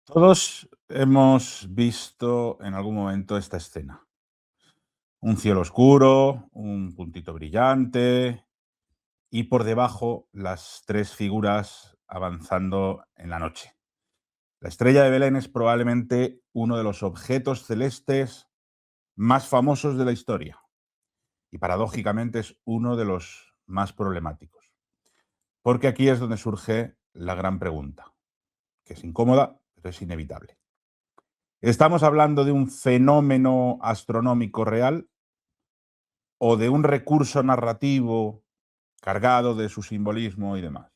Todos hemos visto en algún momento esta escena. Un cielo oscuro, un puntito brillante y por debajo las tres figuras avanzando en la noche. La estrella de Belén es probablemente uno de los objetos celestes más famosos de la historia y paradójicamente es uno de los más problemáticos. Porque aquí es donde surge la gran pregunta, que es incómoda, pero es inevitable. ¿Estamos hablando de un fenómeno astronómico real o de un recurso narrativo cargado de su simbolismo y demás?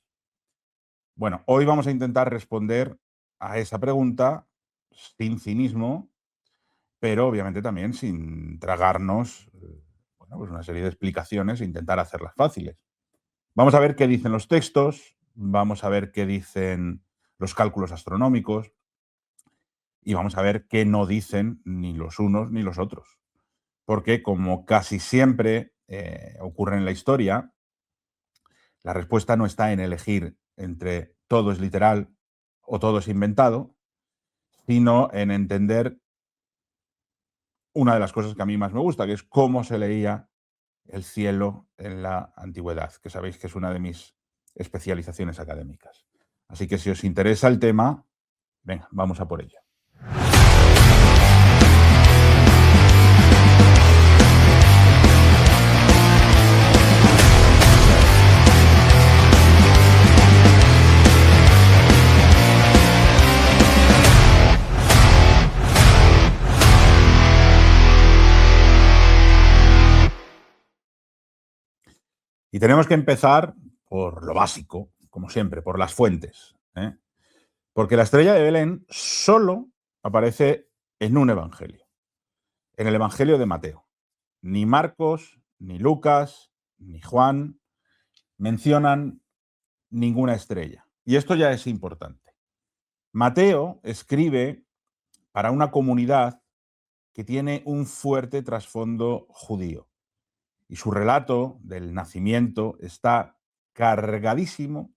Bueno, hoy vamos a intentar responder a esa pregunta sin cinismo, pero obviamente también sin tragarnos bueno, pues una serie de explicaciones e intentar hacerlas fáciles. Vamos a ver qué dicen los textos, vamos a ver qué dicen los cálculos astronómicos y vamos a ver qué no dicen ni los unos ni los otros. Porque como casi siempre ocurre en la historia, la respuesta no está en elegir entre todo es literal o todo es inventado, sino en entender una de las cosas que a mí más me gusta, que es cómo se leía el cielo en la antigüedad, que sabéis que es una de mis especializaciones académicas. Así que si os interesa el tema, venga, vamos a por ello. Y tenemos que empezar por lo básico, como siempre, por las fuentes. Porque la estrella de Belén solo aparece en un evangelio, en el Evangelio de Mateo. Ni Marcos, ni Lucas, ni Juan mencionan ninguna estrella. Y esto ya es importante. Mateo escribe para una comunidad que tiene un fuerte trasfondo judío. Y su relato del nacimiento está cargadísimo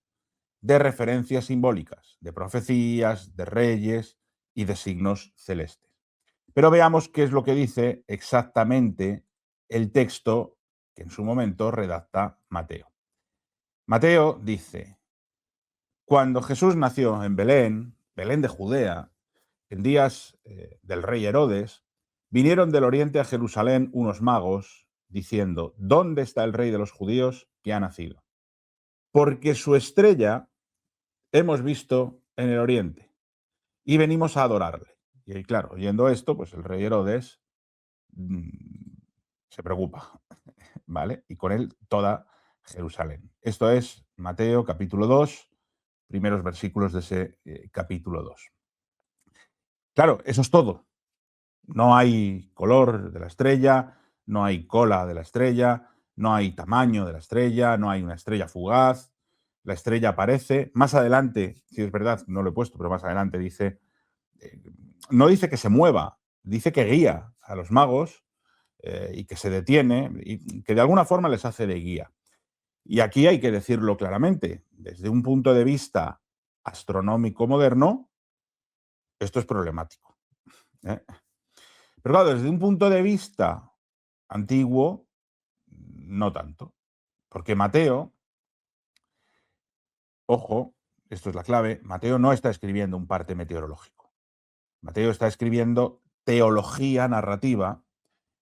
de referencias simbólicas, de profecías, de reyes y de signos celestes. Pero veamos qué es lo que dice exactamente el texto que en su momento redacta Mateo. Mateo dice, cuando Jesús nació en Belén, Belén de Judea, en días del rey Herodes, vinieron del oriente a Jerusalén unos magos diciendo, ¿dónde está el rey de los judíos que ha nacido? Porque su estrella hemos visto en el oriente y venimos a adorarle. Y claro, oyendo esto, pues el rey Herodes se preocupa, ¿vale? Y con él toda Jerusalén. Esto es Mateo capítulo 2, primeros versículos de ese capítulo 2. Claro, eso es todo. No hay color de la estrella, no hay cola de la estrella, no hay tamaño de la estrella, no hay una estrella fugaz. La estrella aparece. Más adelante, si es verdad, no lo he puesto, pero más adelante dice, no dice que se mueva, dice que guía a los magos y que se detiene y que de alguna forma les hace de guía. Y aquí hay que decirlo claramente, desde un punto de vista astronómico moderno, esto es problemático. ¿eh? Pero claro, desde un punto de vista antiguo, no tanto. Porque Mateo, ojo, esto es la clave, Mateo no está escribiendo un parte meteorológico. Mateo está escribiendo teología narrativa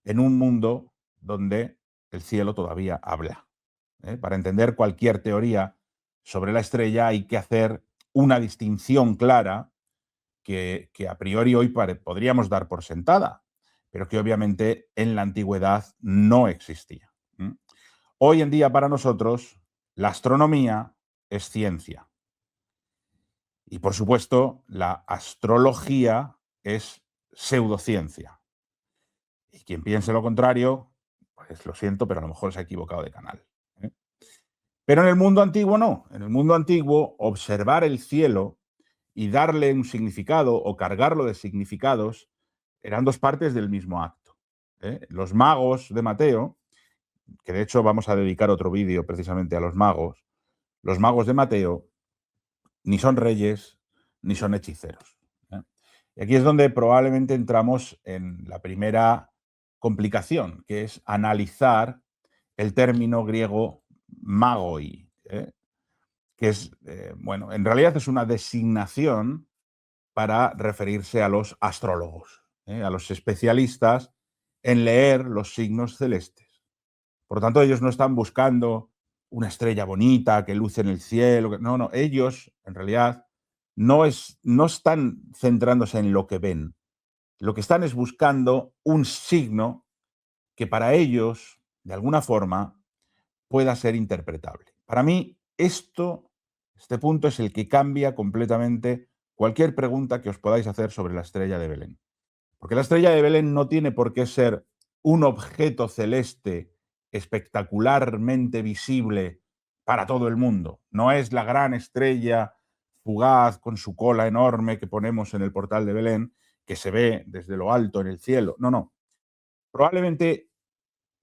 en un mundo donde el cielo todavía habla. Para entender cualquier teoría sobre la estrella hay que hacer una distinción clara que a priori hoy podríamos dar por sentada, pero que obviamente en la antigüedad no existía. Hoy en día para nosotros la astronomía es ciencia y por supuesto la astrología es pseudociencia. Y quien piense lo contrario, pues lo siento, pero a lo mejor se ha equivocado de canal. Pero en el mundo antiguo no. En el mundo antiguo, observar el cielo y darle un significado o cargarlo de significados eran dos partes del mismo acto. Los magos de Mateo, que de hecho vamos a dedicar otro vídeo precisamente a los magos de Mateo ni son reyes ni son hechiceros. Y aquí es donde probablemente entramos en la primera complicación, que es analizar el término griego magoi, que es, bueno, en realidad es una designación para referirse a los astrólogos, a los especialistas en leer los signos celestes. Por lo tanto, ellos no están buscando una estrella bonita que luce en el cielo. No, no, ellos en realidad no están centrándose en lo que ven. Lo que están es buscando un signo que para ellos, de alguna forma, pueda ser interpretable. Para mí, este punto es el que cambia completamente cualquier pregunta que os podáis hacer sobre la estrella de Belén. Porque la estrella de Belén no tiene por qué ser un objeto celeste espectacularmente visible para todo el mundo. No es la gran estrella fugaz con su cola enorme que ponemos en el portal de Belén, que se ve desde lo alto en el cielo. No, no. Probablemente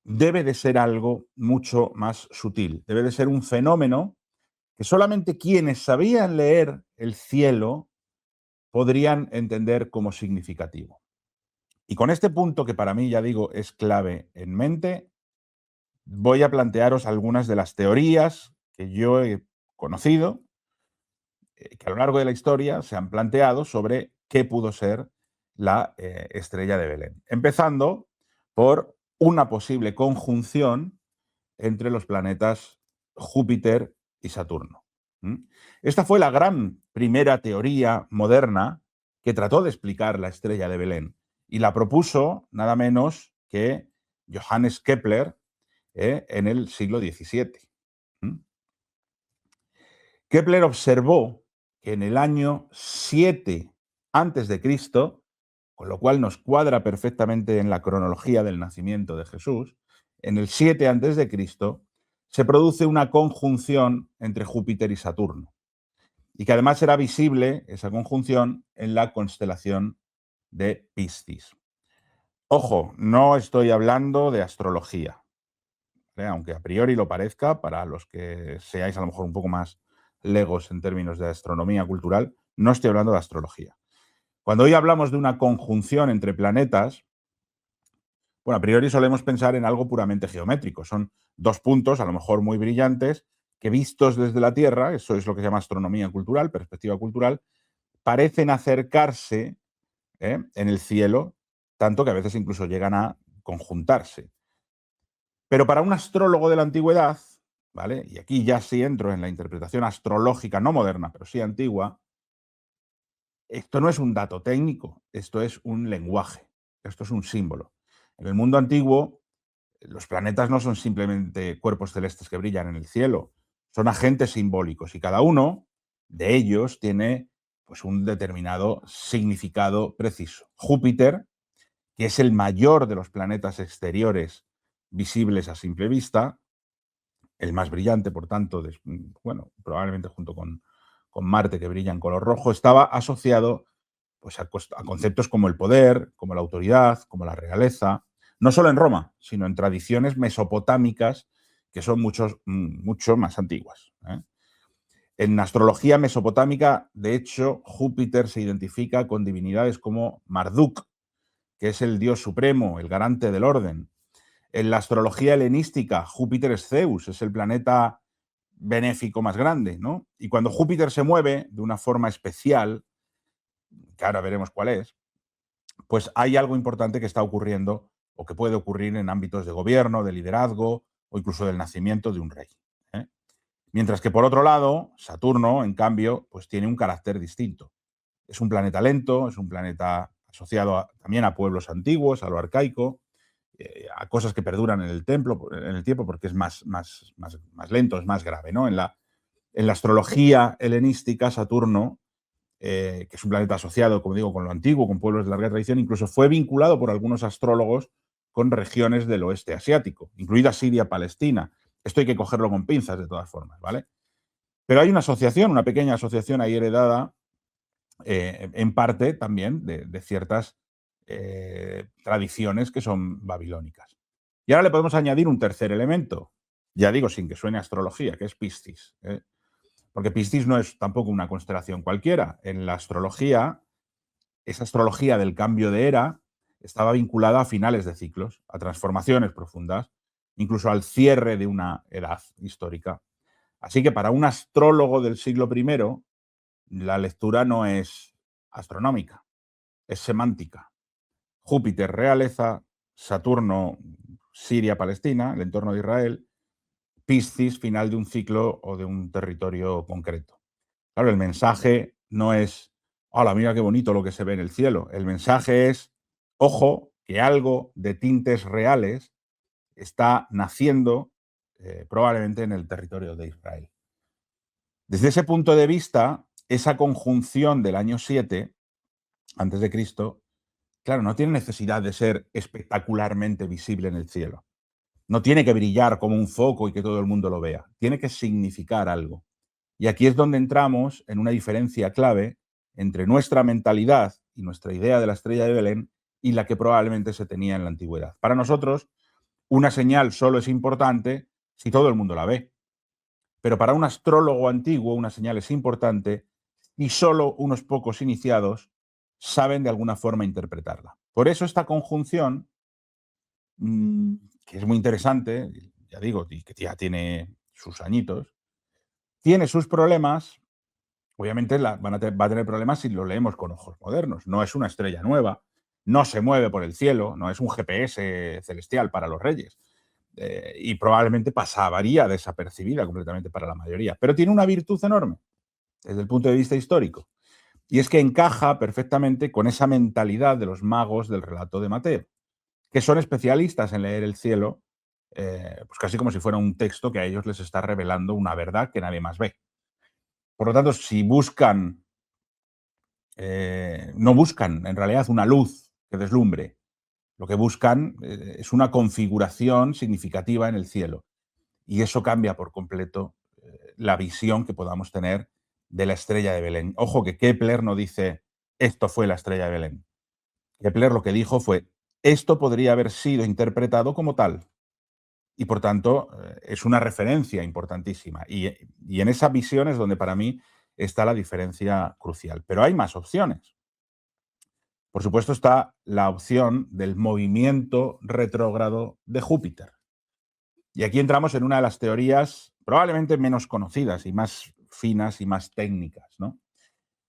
debe de ser algo mucho más sutil. Debe de ser un fenómeno que solamente quienes sabían leer el cielo podrían entender como significativo. Y con este punto, que para mí, ya digo, es clave en mente, voy a plantearos algunas de las teorías que yo he conocido, que a lo largo de la historia se han planteado sobre qué pudo ser la estrella de Belén. Empezando por una posible conjunción entre los planetas Júpiter y Saturno. Esta fue la gran primera teoría moderna que trató de explicar la estrella de Belén y la propuso nada menos que Johannes Kepler en el siglo XVII. Kepler observó que en el año 7 antes de Cristo, con lo cual nos cuadra perfectamente en la cronología del nacimiento de Jesús, en el 7 antes de Cristo se produce una conjunción entre Júpiter y Saturno, y que además era visible esa conjunción en la constelación de Piscis. Ojo, no estoy hablando de astrología, aunque a priori lo parezca, para los que seáis a lo mejor un poco más legos en términos de astronomía cultural, no estoy hablando de astrología. Cuando hoy hablamos de una conjunción entre planetas, bueno, a priori solemos pensar en algo puramente geométrico. Son dos puntos, a lo mejor muy brillantes, que vistos desde la Tierra, eso es lo que se llama astronomía cultural, perspectiva cultural, parecen acercarse en el cielo, tanto que a veces incluso llegan a conjuntarse. Pero para un astrólogo de la antigüedad, ¿vale? Y aquí ya sí entro en la interpretación astrológica, no moderna, pero sí antigua, esto no es un dato técnico, esto es un lenguaje, esto es un símbolo. En el mundo antiguo, los planetas no son simplemente cuerpos celestes que brillan en el cielo, son agentes simbólicos y cada uno de ellos tiene pues, un determinado significado preciso. Júpiter, que es el mayor de los planetas exteriores visibles a simple vista, el más brillante, por tanto, bueno, probablemente junto con Marte, que brilla en color rojo, estaba asociado pues, a conceptos como el poder, como la autoridad, como la realeza, no solo en Roma, sino en tradiciones mesopotámicas que son mucho más antiguas. En astrología mesopotámica, de hecho, Júpiter se identifica con divinidades como Marduk, que es el dios supremo, el garante del orden. En la astrología helenística, Júpiter es Zeus, es el planeta benéfico más grande, ¿no? Y cuando Júpiter se mueve de una forma especial, que ahora veremos cuál es, pues hay algo importante que está ocurriendo o que puede ocurrir en ámbitos de gobierno, de liderazgo o incluso del nacimiento de un rey. ¿eh? Mientras que por otro lado, Saturno, en cambio, pues tiene un carácter distinto. Es un planeta lento, es un planeta asociado también a pueblos antiguos, a lo arcaico, a cosas que perduran en el tiempo, porque es más lento, es más grave. ¿no? En la astrología helenística, Saturno, que es un planeta asociado, como digo, con lo antiguo, con pueblos de larga tradición, incluso fue vinculado por algunos astrólogos con regiones del oeste asiático, incluida Siria, Palestina. Esto hay que cogerlo con pinzas de todas formas, ¿vale? Pero hay una asociación, una pequeña asociación ahí heredada, en parte también de ciertas tradiciones que son babilónicas. Y ahora le podemos añadir un tercer elemento, ya digo, sin que suene a astrología, que es Piscis. Porque Piscis no es tampoco una constelación cualquiera. En la astrología, esa astrología del cambio de era estaba vinculada a finales de ciclos, a transformaciones profundas, incluso al cierre de una edad histórica. Así que para un astrólogo del siglo I, la lectura no es astronómica, es semántica. Júpiter, realeza; Saturno, Siria, Palestina, el entorno de Israel; Piscis, final de un ciclo o de un territorio concreto. Claro, el mensaje no es, hola, mira qué bonito lo que se ve en el cielo. El mensaje es, ojo, que algo de tintes reales está naciendo probablemente en el territorio de Israel. Desde ese punto de vista, esa conjunción del año 7 antes de Cristo, claro, no tiene necesidad de ser espectacularmente visible en el cielo. No tiene que brillar como un foco y que todo el mundo lo vea. Tiene que significar algo. Y aquí es donde entramos en una diferencia clave entre nuestra mentalidad y nuestra idea de la estrella de Belén y la que probablemente se tenía en la antigüedad. Para nosotros, una señal solo es importante si todo el mundo la ve. Pero para un astrólogo antiguo, una señal es importante y solo unos pocos iniciados saben de alguna forma interpretarla. Por eso esta conjunción, que es muy interesante, ya digo, y que ya tiene sus añitos, tiene sus problemas. Obviamente va a tener problemas si lo leemos con ojos modernos. No es una estrella nueva, no se mueve por el cielo, no es un GPS celestial para los reyes. Y probablemente pasaría desapercibida completamente para la mayoría. Pero tiene una virtud enorme desde el punto de vista histórico. Y es que encaja perfectamente con esa mentalidad de los magos del relato de Mateo, que son especialistas en leer el cielo, pues casi como si fuera un texto que a ellos les está revelando una verdad que nadie más ve. Por lo tanto, si buscan, no buscan en realidad una luz que deslumbre, lo que buscan es una configuración significativa en el cielo. Y eso cambia por completo la visión que podamos tener de la estrella de Belén. Ojo que Kepler no dice, esto fue la estrella de Belén. Kepler lo que dijo fue, esto podría haber sido interpretado como tal. Y por tanto, es una referencia importantísima. Y en esa visión es donde para mí está la diferencia crucial. Pero hay más opciones. Por supuesto está la opción del movimiento retrógrado de Júpiter. Y aquí entramos en una de las teorías probablemente menos conocidas y más finas y más técnicas, ¿no?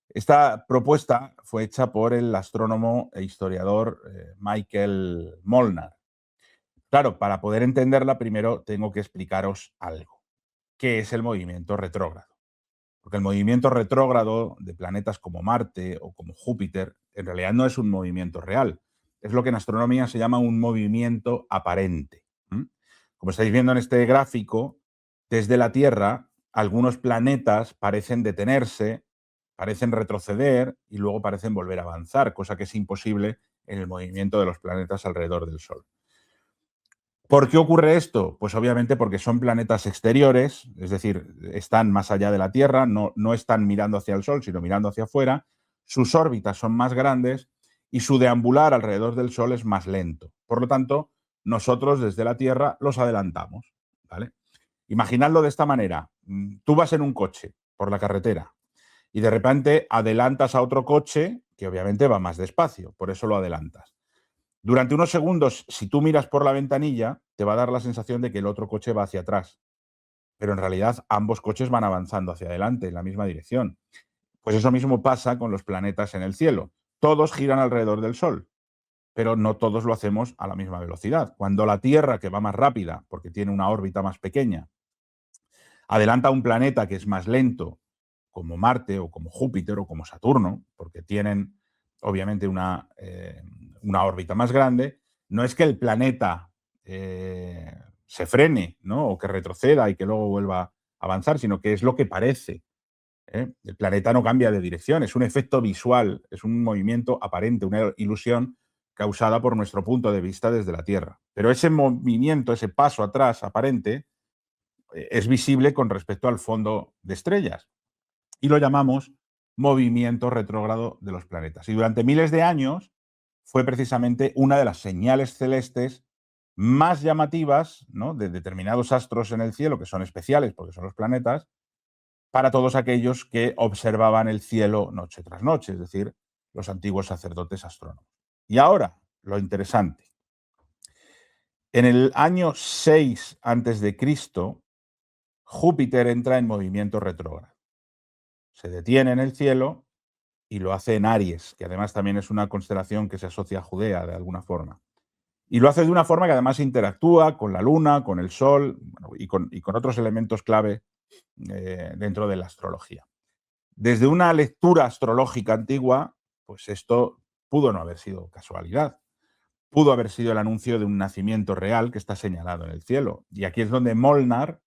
Esta propuesta fue hecha por el astrónomo e historiador Michael Molnar. Claro, para poder entenderla, primero tengo que explicaros algo. ¿Qué es el movimiento retrógrado? Porque el movimiento retrógrado de planetas como Marte o como Júpiter en realidad no es un movimiento real. Es lo que en astronomía se llama un movimiento aparente. Como estáis viendo en este gráfico, desde la Tierra, algunos planetas parecen detenerse, parecen retroceder y luego parecen volver a avanzar, cosa que es imposible en el movimiento de los planetas alrededor del Sol. ¿Por qué ocurre esto? Pues obviamente porque son planetas exteriores, es decir, están más allá de la Tierra, no están mirando hacia el Sol, sino mirando hacia afuera, sus órbitas son más grandes y su deambular alrededor del Sol es más lento. Por lo tanto, nosotros desde la Tierra los adelantamos, ¿vale? Imaginadlo de esta manera. Tú vas en un coche por la carretera y de repente adelantas a otro coche que obviamente va más despacio, por eso lo adelantas. Durante unos segundos, si tú miras por la ventanilla, te va a dar la sensación de que el otro coche va hacia atrás, pero en realidad ambos coches van avanzando hacia adelante en la misma dirección. Pues eso mismo pasa con los planetas en el cielo. Todos giran alrededor del Sol, pero no todos lo hacemos a la misma velocidad. Cuando la Tierra, que va más rápida, porque tiene una órbita más pequeña, adelanta a un planeta que es más lento, como Marte o como Júpiter o como Saturno, porque tienen obviamente una órbita más grande, no es que el planeta se frene, ¿no? O que retroceda y que luego vuelva a avanzar, sino que es lo que parece. El planeta no cambia de dirección, es un efecto visual, es un movimiento aparente, una ilusión causada por nuestro punto de vista desde la Tierra. Pero ese movimiento, ese paso atrás aparente, es visible con respecto al fondo de estrellas y lo llamamos movimiento retrógrado de los planetas. Y durante miles de años fue precisamente una de las señales celestes más llamativas, ¿no?, de determinados astros en el cielo, que son especiales porque son los planetas, para todos aquellos que observaban el cielo noche tras noche. Es decir, los antiguos sacerdotes astrónomos. Y ahora, lo interesante. En el año 6 antes de Cristo, Júpiter entra en movimiento retrógrado. Se detiene en el cielo y lo hace en Aries, que además también es una constelación que se asocia a Judea de alguna forma. Y lo hace de una forma que además interactúa con la Luna, con el Sol, bueno, y con otros elementos clave dentro de la astrología. Desde una lectura astrológica antigua, pues esto pudo no haber sido casualidad. Pudo haber sido el anuncio de un nacimiento real que está señalado en el cielo. Y aquí es donde Molnar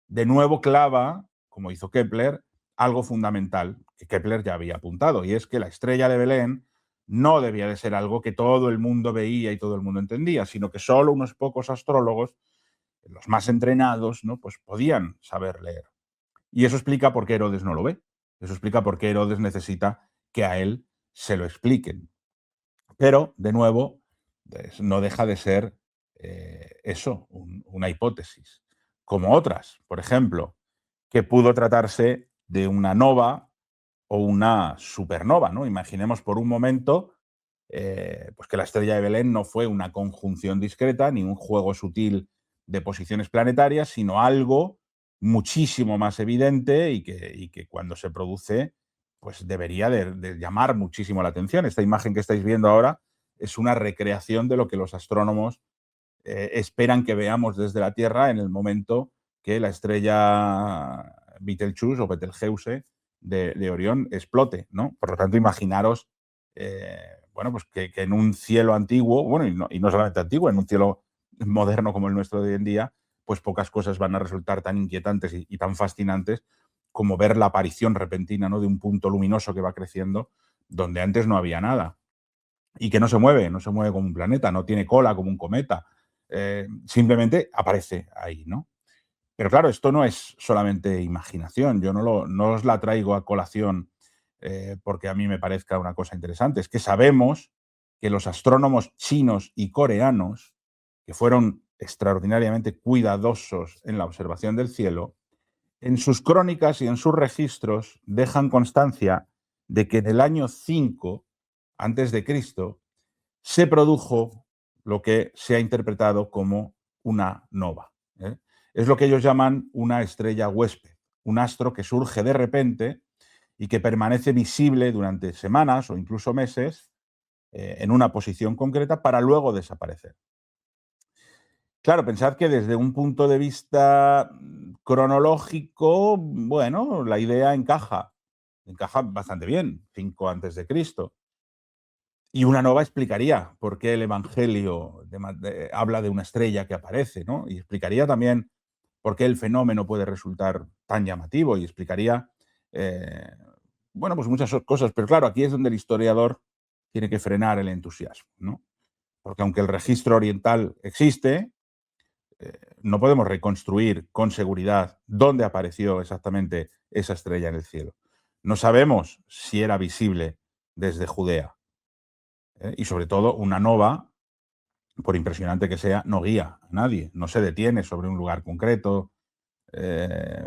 de nuevo clava, como hizo Kepler, algo fundamental que Kepler ya había apuntado, y es que la estrella de Belén no debía de ser algo que todo el mundo veía y todo el mundo entendía, sino que solo unos pocos astrólogos, los más entrenados, ¿no?, pues podían saber leer. Y eso explica por qué Herodes no lo ve. Eso explica por qué Herodes necesita que a él se lo expliquen. Pero, de nuevo, no deja de ser eso, una hipótesis. Como otras, por ejemplo, que pudo tratarse de una nova o una supernova, ¿no? Imaginemos por un momento pues que la estrella de Belén no fue una conjunción discreta ni un juego sutil de posiciones planetarias, sino algo muchísimo más evidente y que cuando se produce, pues debería de llamar muchísimo la atención. Esta imagen que estáis viendo ahora es una recreación de lo que los astrónomos esperan que veamos desde la Tierra en el momento que la estrella Betelgeuse o Betelgeuse de Orión explote, ¿no? Por lo tanto, imaginaros, bueno, pues que en un cielo antiguo, bueno, y no solamente antiguo, en un cielo moderno como el nuestro de hoy en día, pues pocas cosas van a resultar tan inquietantes y tan fascinantes como ver la aparición repentina, ¿no?, de un punto luminoso que va creciendo donde antes no había nada y que no se mueve como un planeta, no tiene cola como un cometa, simplemente aparece ahí, ¿no? Pero claro, esto no es solamente imaginación, yo no os la traigo a colación porque a mí me parezca una cosa interesante, es que sabemos que los astrónomos chinos y coreanos, que fueron extraordinariamente cuidadosos en la observación del cielo, en sus crónicas y en sus registros dejan constancia de que en el año 5 antes de Cristo se produjo lo que se ha interpretado como una nova, ¿eh? Es lo que ellos llaman una estrella huésped, un astro que surge de repente y que permanece visible durante semanas o incluso meses en una posición concreta para luego desaparecer. Claro, pensad que desde un punto de vista cronológico, bueno, la idea encaja bastante bien, 5 antes de Cristo. Y una nova explicaría por qué el Evangelio habla de una estrella que aparece, ¿no? Y explicaría también por qué el fenómeno puede resultar tan llamativo y explicaría, eh, bueno, pues muchas cosas. Pero claro, aquí es donde el historiador tiene que frenar el entusiasmo, ¿no? Porque aunque el registro oriental existe, no podemos reconstruir con seguridad dónde apareció exactamente esa estrella en el cielo. No sabemos si era visible desde Judea. Y sobre todo, una nova, por impresionante que sea, no guía a nadie, no se detiene sobre un lugar concreto,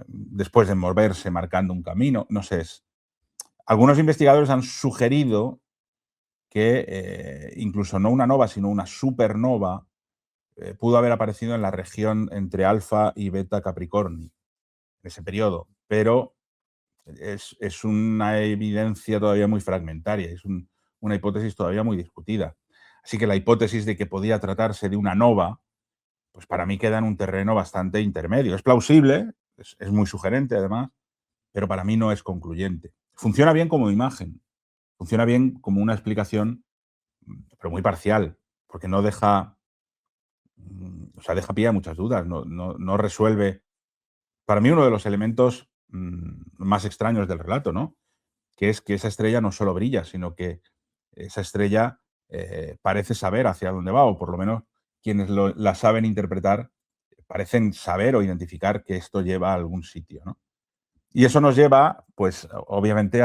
después de moverse marcando un camino, no sé. Algunos investigadores han sugerido que incluso no una nova, sino una supernova pudo haber aparecido en la región entre Alfa y Beta Capricorni, en ese periodo, pero es una evidencia todavía muy fragmentaria, una hipótesis todavía muy discutida. Así que la hipótesis de que podía tratarse de una nova, pues para mí queda en un terreno bastante intermedio. Es plausible, es muy sugerente además, pero para mí no es concluyente. Funciona bien como imagen, funciona bien como una explicación, pero muy parcial, porque no deja, o sea, deja pie a muchas dudas, no resuelve. Para mí uno de los elementos más extraños del relato, ¿no?, que es que esa estrella no solo brilla, sino que esa estrella parece saber hacia dónde va, o por lo menos quienes la saben interpretar parecen saber o identificar que esto lleva a algún sitio, ¿no? Y eso nos lleva, pues, obviamente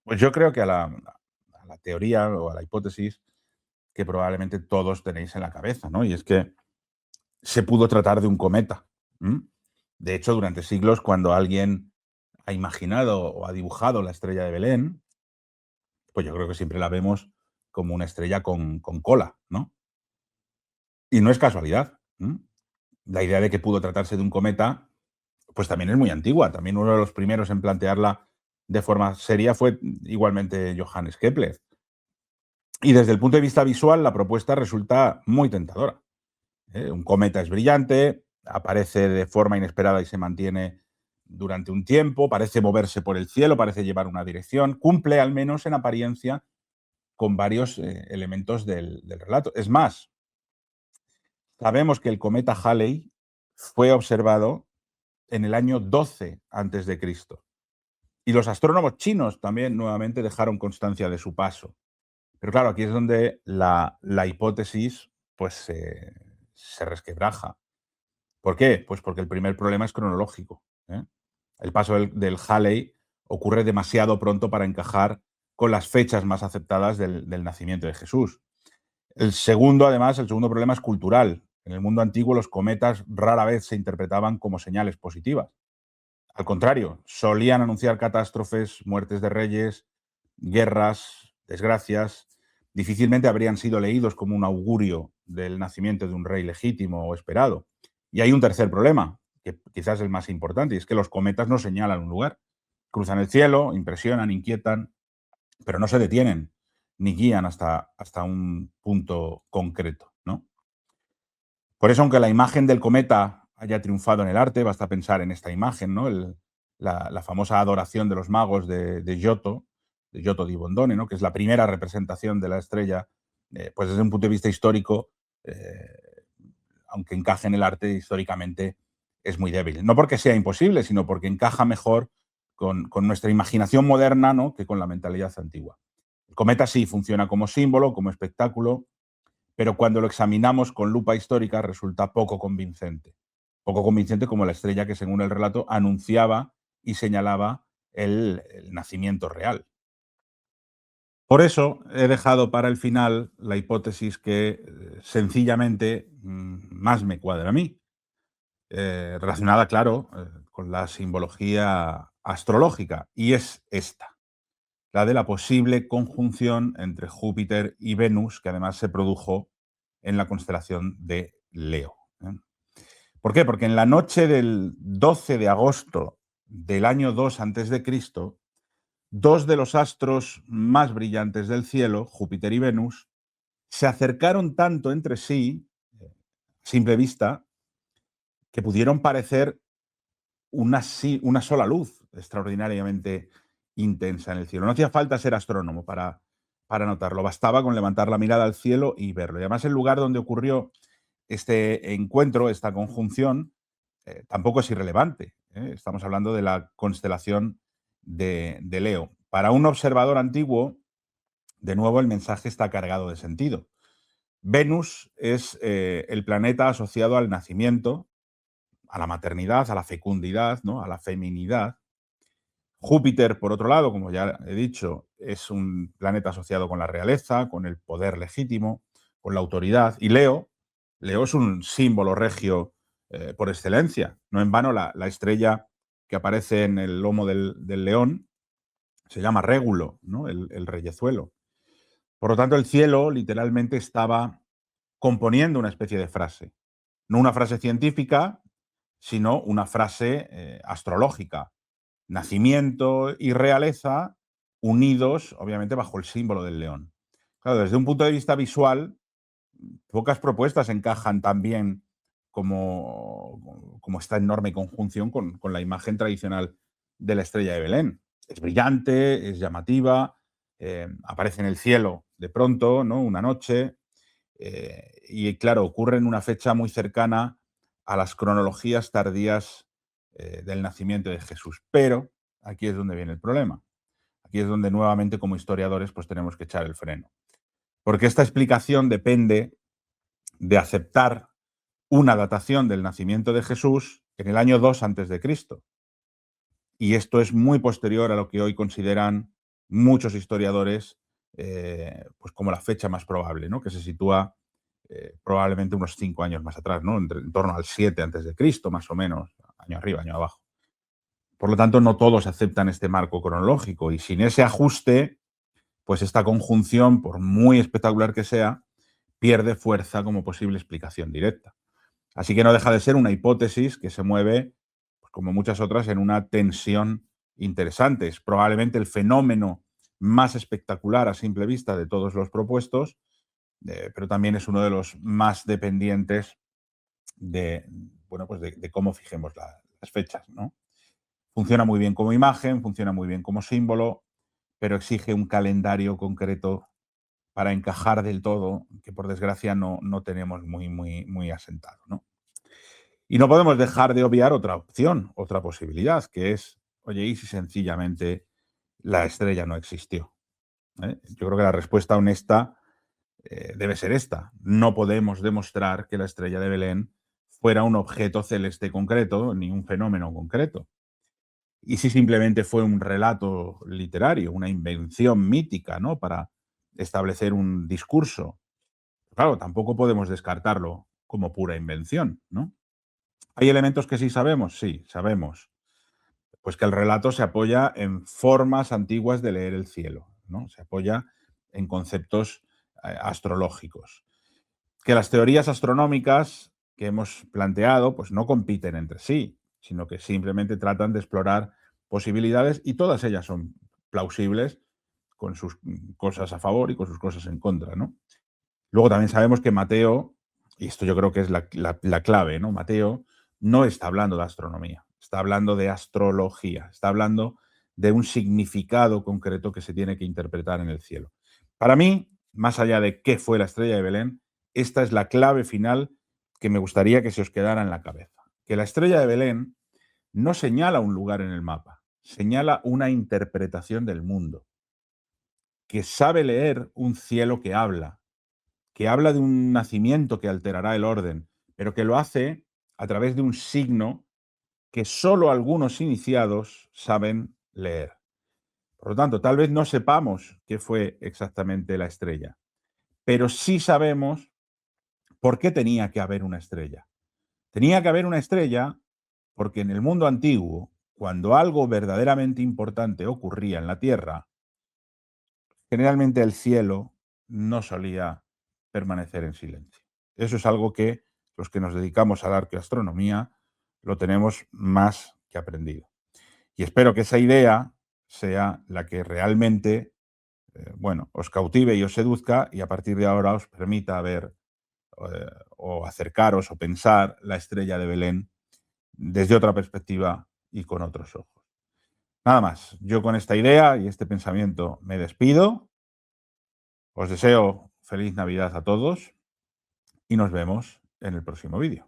pues yo creo que a la teoría o a la hipótesis que probablemente todos tenéis en la cabeza, ¿no? Y es que se pudo tratar de un cometa. De hecho, durante siglos, cuando alguien ha imaginado o ha dibujado la estrella de Belén, pues yo creo que siempre la vemos como una estrella con cola, ¿no? Y no es casualidad. La idea de que pudo tratarse de un cometa, pues también es muy antigua. También uno de los primeros en plantearla de forma seria fue igualmente Johannes Kepler. Y desde el punto de vista visual, la propuesta resulta muy tentadora. Un cometa es brillante, aparece de forma inesperada y se mantiene durante un tiempo, parece moverse por el cielo, parece llevar una dirección, cumple al menos en apariencia con varios elementos del relato. Es más, sabemos que el cometa Halley fue observado en el año 12 antes de Cristo. Y los astrónomos chinos también nuevamente dejaron constancia de su paso. Pero claro, aquí es donde la hipótesis pues se resquebraja. ¿Por qué? Pues porque el primer problema es cronológico. El paso del Halley ocurre demasiado pronto para encajar con las fechas más aceptadas del nacimiento de Jesús. Además, el segundo problema es cultural. En el mundo antiguo los cometas rara vez se interpretaban como señales positivas. Al contrario, solían anunciar catástrofes, muertes de reyes, guerras, desgracias. Difícilmente habrían sido leídos como un augurio del nacimiento de un rey legítimo o esperado. Y hay un tercer problema, que quizás es el más importante, y es que los cometas no señalan un lugar. Cruzan el cielo, impresionan, inquietan, pero no se detienen ni guían hasta un punto concreto, ¿no? Por eso, aunque la imagen del cometa haya triunfado en el arte, basta pensar en esta imagen, ¿no? La famosa adoración de los magos de Giotto di Bondone, ¿no? Que es la primera representación de la estrella, pues desde un punto de vista histórico, aunque encaje en el arte, históricamente es muy débil. No porque sea imposible, sino porque encaja mejor con nuestra imaginación moderna, ¿no? Que con la mentalidad antigua. El cometa sí funciona como símbolo, como espectáculo, pero cuando lo examinamos con lupa histórica resulta poco convincente. Poco convincente como la estrella que, según el relato, anunciaba y señalaba el nacimiento real. Por eso he dejado para el final la hipótesis que sencillamente más me cuadra a mí, relacionada, claro, con la simbología astrológica, y es esta, la de la posible conjunción entre Júpiter y Venus, que además se produjo en la constelación de Leo. ¿Por qué? Porque en la noche del 12 de agosto del año 2 antes de Cristo, dos de los astros más brillantes del cielo, Júpiter y Venus, se acercaron tanto entre sí, a simple vista, que pudieron parecer una sola luz extraordinariamente intensa en el cielo. No hacía falta ser astrónomo para notarlo, bastaba con levantar la mirada al cielo y verlo. Y además el lugar donde ocurrió este encuentro, esta conjunción, tampoco es irrelevante. Estamos hablando de la constelación de Leo. Para un observador antiguo, de nuevo el mensaje está cargado de sentido. Venus es el planeta asociado al nacimiento, a la maternidad, a la fecundidad, ¿no? A la feminidad. Júpiter, por otro lado, como ya he dicho, es un planeta asociado con la realeza, con el poder legítimo, con la autoridad. Y Leo es un símbolo regio por excelencia. No en vano la estrella que aparece en el lomo del león se llama Régulo, ¿no? El reyezuelo. Por lo tanto, el cielo literalmente estaba componiendo una especie de frase. No una frase científica, sino una frase astrológica. Nacimiento y realeza unidos, obviamente, bajo el símbolo del león. Claro, desde un punto de vista visual, pocas propuestas encajan tan bien como esta enorme conjunción con la imagen tradicional de la estrella de Belén. Es brillante, es llamativa, aparece en el cielo de pronto, ¿no? Una noche, y claro, ocurre en una fecha muy cercana a las cronologías tardías del nacimiento de Jesús. Pero aquí es donde viene el problema. Aquí es donde nuevamente como historiadores pues tenemos que echar el freno. Porque esta explicación depende de aceptar una datación del nacimiento de Jesús en el año 2 antes de Cristo. Y esto es muy posterior a lo que hoy consideran muchos historiadores pues como la fecha más probable, ¿no? Que se sitúa probablemente unos 5 años más atrás, ¿no? En torno al 7 antes de Cristo, más o menos, año arriba, año abajo. Por lo tanto, no todos aceptan este marco cronológico y sin ese ajuste, pues esta conjunción, por muy espectacular que sea, pierde fuerza como posible explicación directa. Así que no deja de ser una hipótesis que se mueve, pues, como muchas otras, en una tensión interesante. Es probablemente el fenómeno más espectacular a simple vista de todos los propuestos, pero también es uno de los más dependientes de, bueno, pues de cómo fijemos las fechas, ¿no? Funciona muy bien como imagen, funciona muy bien como símbolo, pero exige un calendario concreto para encajar del todo, que por desgracia no tenemos muy asentado, ¿no? Y no podemos dejar de obviar otra opción, otra posibilidad, que es, oye, ¿y si sencillamente la estrella no existió? Yo creo que la respuesta honesta debe ser esta. No podemos demostrar que la estrella de Belén fuera un objeto celeste concreto, ni un fenómeno concreto. Y si simplemente fue un relato literario, una invención mítica, ¿no? Para establecer un discurso. Claro, tampoco podemos descartarlo como pura invención, ¿no? ¿Hay elementos que sí sabemos? Sí, sabemos. Pues que el relato se apoya en formas antiguas de leer el cielo, ¿no? Se apoya en conceptos astrológicos. Que las teorías astronómicas que hemos planteado, pues no compiten entre sí, sino que simplemente tratan de explorar posibilidades y todas ellas son plausibles con sus cosas a favor y con sus cosas en contra, ¿no? Luego también sabemos que Mateo, y esto yo creo que es la clave, ¿no? Mateo no está hablando de astronomía, está hablando de astrología, está hablando de un significado concreto que se tiene que interpretar en el cielo. Para mí, más allá de qué fue la estrella de Belén, esta es la clave final que me gustaría que se os quedara en la cabeza. Que la estrella de Belén no señala un lugar en el mapa, señala una interpretación del mundo, que sabe leer un cielo que habla de un nacimiento que alterará el orden, pero que lo hace a través de un signo que solo algunos iniciados saben leer. Por lo tanto, tal vez no sepamos qué fue exactamente la estrella, pero sí sabemos por qué tenía que haber una estrella. Tenía que haber una estrella porque en el mundo antiguo, cuando algo verdaderamente importante ocurría en la Tierra, generalmente el cielo no solía permanecer en silencio. Eso es algo que los que nos dedicamos a la arqueoastronomía lo tenemos más que aprendido. Y espero que esa idea sea la que realmente, bueno, os cautive y os seduzca y a partir de ahora os permita ver o acercaros o pensar la estrella de Belén desde otra perspectiva y con otros ojos. Nada más, yo con esta idea y este pensamiento me despido. Os deseo feliz Navidad a todos y nos vemos en el próximo vídeo.